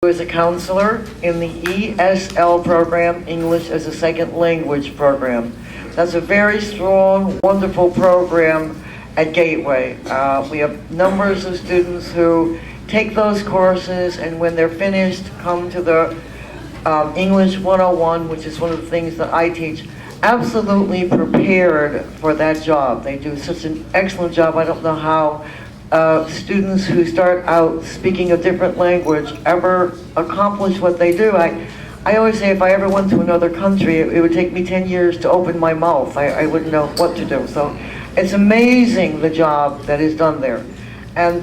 who is a counselor in the ESL program, English as a Second Language program. That's a very strong, wonderful program at Gateway. We have numbers of students who take those courses, and when they're finished, come to the English 101, which is one of the things that I teach, absolutely prepared for that job. They do such an excellent job. I don't know how students who start out speaking a different language ever accomplish what they do. I always say if I ever went to another country, it would take me 10 years to open my mouth. I wouldn't know what to do. So it's amazing the job that is done there. And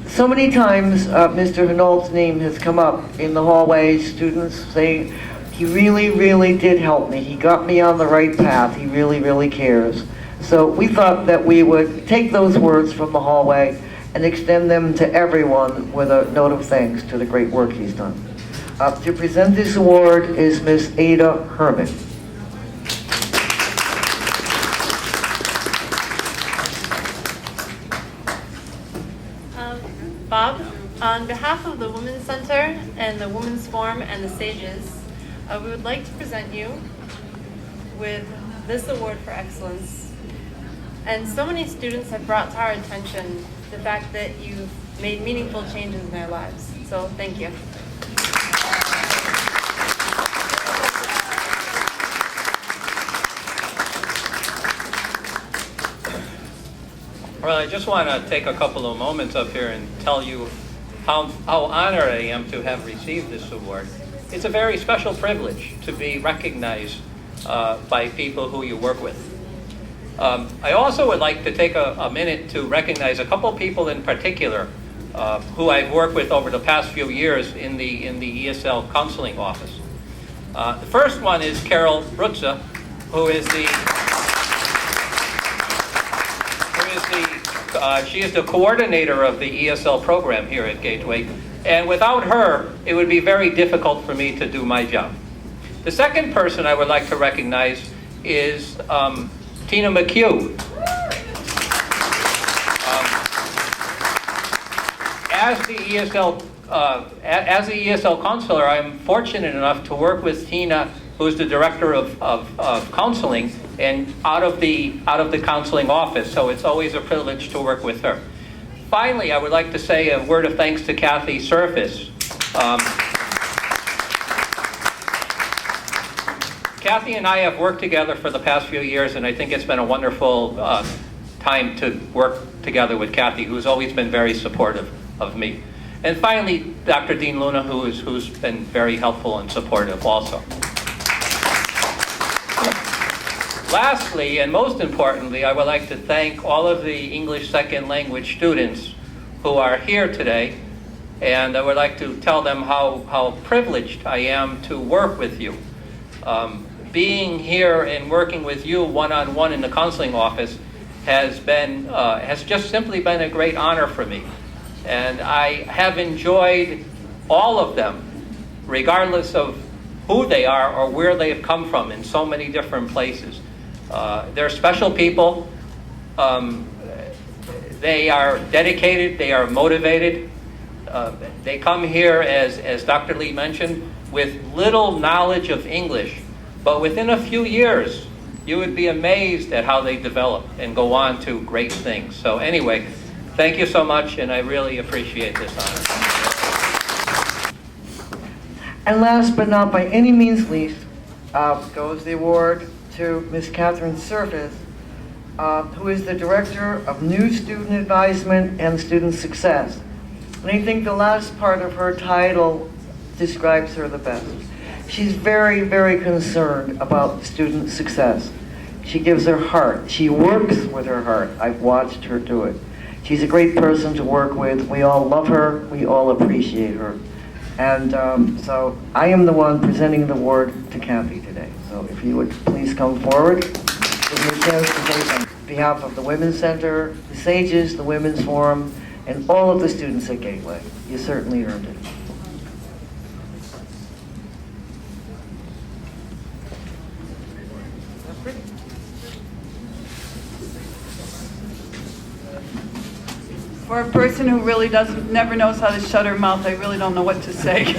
so many times Mr. Hinault's name has come up in the hallways, students saying, he really, really did help me. He got me on the right path. He really, really cares. So we thought that we would take those words from the hallway and extend them to everyone with a note of thanks to the great work he's done. To present this award is Miss Ada Herman. Bob, on behalf of the Women's Center and the Women's Forum and the Sages, we would like to present you with this award for excellence. And so many students have brought to our attention the fact that you've made meaningful changes in their lives. So thank you. Well, I just want to take a couple of moments up here and tell you how honored I am to have received this award. It's a very special privilege to be recognized by people who you work with. I also would like to take a minute to recognize a couple of people in particular who I've worked with over the past few years in the ESL counseling office. The first one is Carol Brutza, who is she is the coordinator of the ESL program here at Gateway, and without her, it would be very difficult for me to do my job. The second person I would like to recognize is Tina McHugh. As the ESL counselor, I'm fortunate enough to work with Tina, who's the director of counseling, and out of the counseling office. So it's always a privilege to work with her. Finally, I would like to say a word of thanks to Kathy Surface. Kathy and I have worked together for the past few years, and I think it's been a wonderful time to work together with Kathy, who's always been very supportive of me. And finally, Dr. Dean Luna, who's been very helpful and supportive also. Lastly, and most importantly, I would like to thank all of the English Second Language students who are here today, and I would like to tell them how privileged I am to work with you. Being here and working with you one-on-one in the counseling office has just simply been a great honor for me. And I have enjoyed all of them, regardless of who they are or where they have come from in so many different places. They're special people. They are dedicated. They are motivated. They come here, as Dr. Lee mentioned, with little knowledge of English. But within a few years, you would be amazed at how they develop and go on to great things. So anyway, thank you so much, and I really appreciate this honor. And last but not by any means least, goes the award to Ms. Catherine Surface, who is the Director of New Student Advisement and Student Success. And I think the last part of her title describes her the best. She's very, very concerned about student success. She gives her heart. She works with her heart. I've watched her do it. She's a great person to work with. We all love her. We all appreciate her. And so I am the one presenting the award to Kathy today. So if you would please come forward, give me a chance to say something. On behalf of the Women's Center, the Sages, the Women's Forum, and all of the students at Gateway, you certainly earned it. For a person who really never knows how to shut her mouth, I really don't know what to say.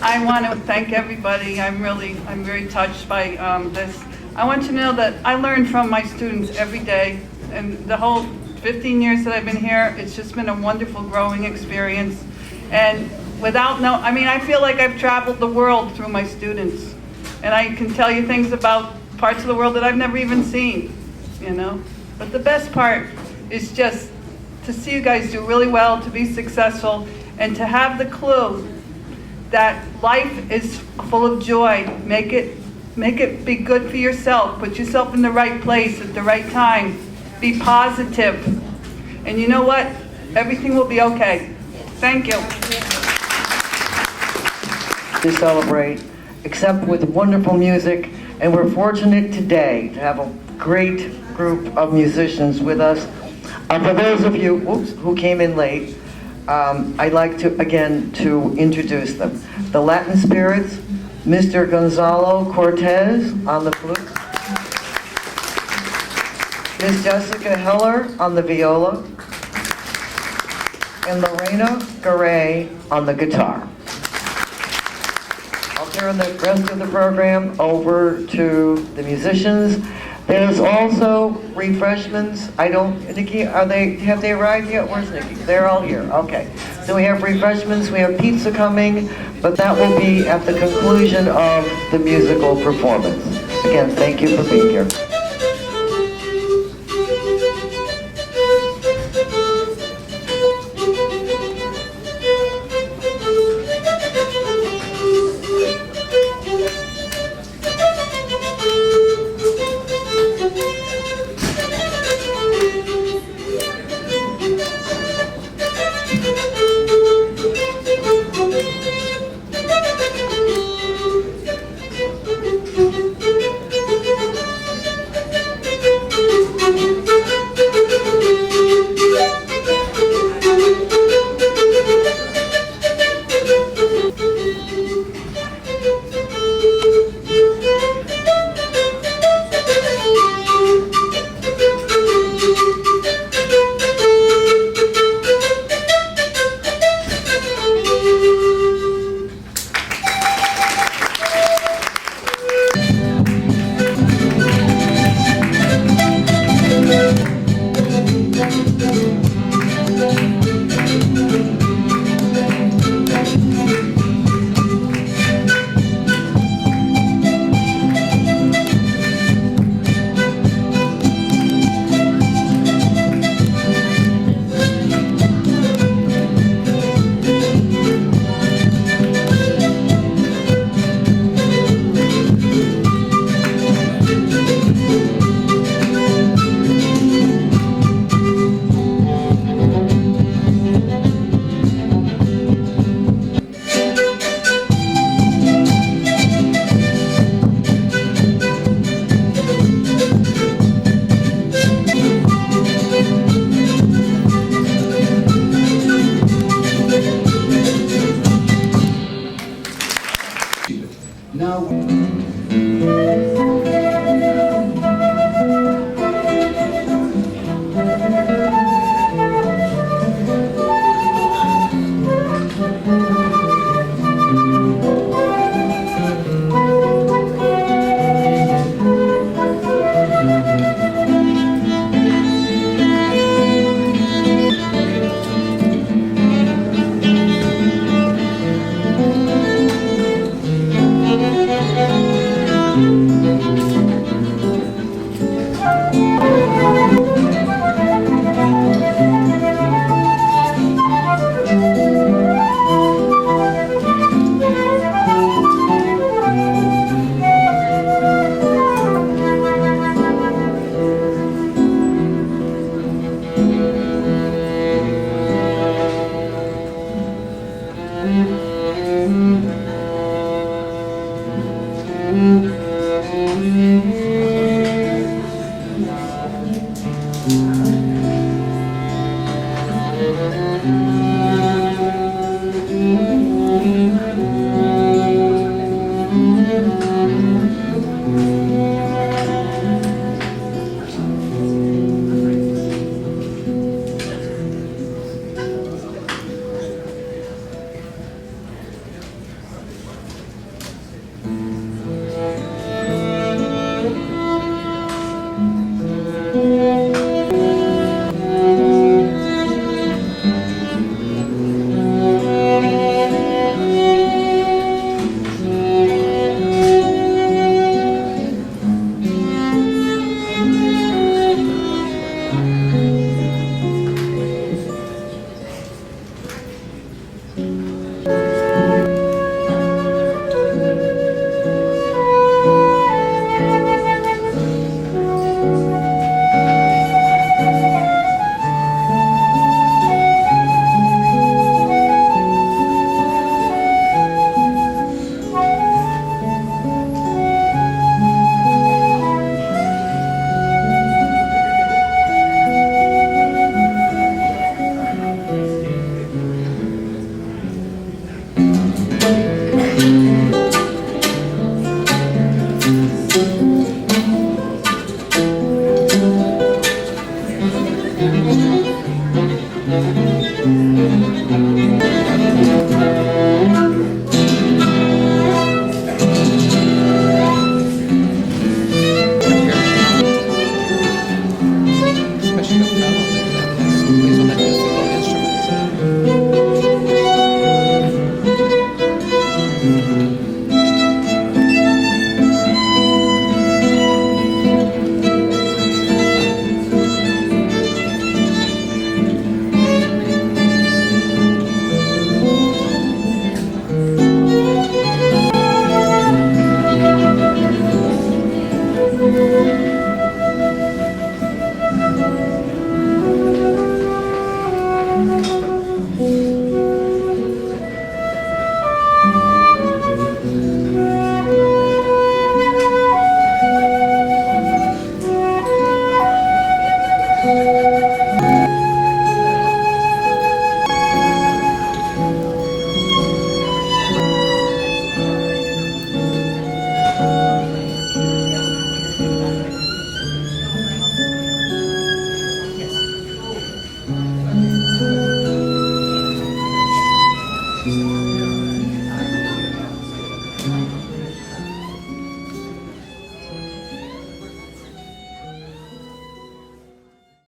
I want to thank everybody. I'm very touched by this. I want you to know that I learn from my students every day, and the whole 15 years that I've been here, it's just been a wonderful growing experience. And I feel like I've traveled the world through my students, and I can tell you things about parts of the world that I've never even seen, you know. But the best part is just to see you guys do really well, to be successful, and to have the clue that life is full of joy. Make it be good for yourself. Put yourself in the right place at the right time. Be positive. And you know what? Everything will be okay. Thank you. To celebrate, except with wonderful music, and we're fortunate today to have a great group of musicians with us. For those of you who came in late, I'd like to introduce them. The Latin Spirits, Mr. Gonzalo Cortez on the flute, Miss Jessica Heller on the viola, and Lorena Garay on the guitar. I'll turn the rest of the program over to the musicians. There's also refreshments. Nikki, have they arrived yet? Where's Nikki? They're all here, okay. So we have refreshments, we have pizza coming, but that will be at the conclusion of the musical performance. Again, thank you for being here.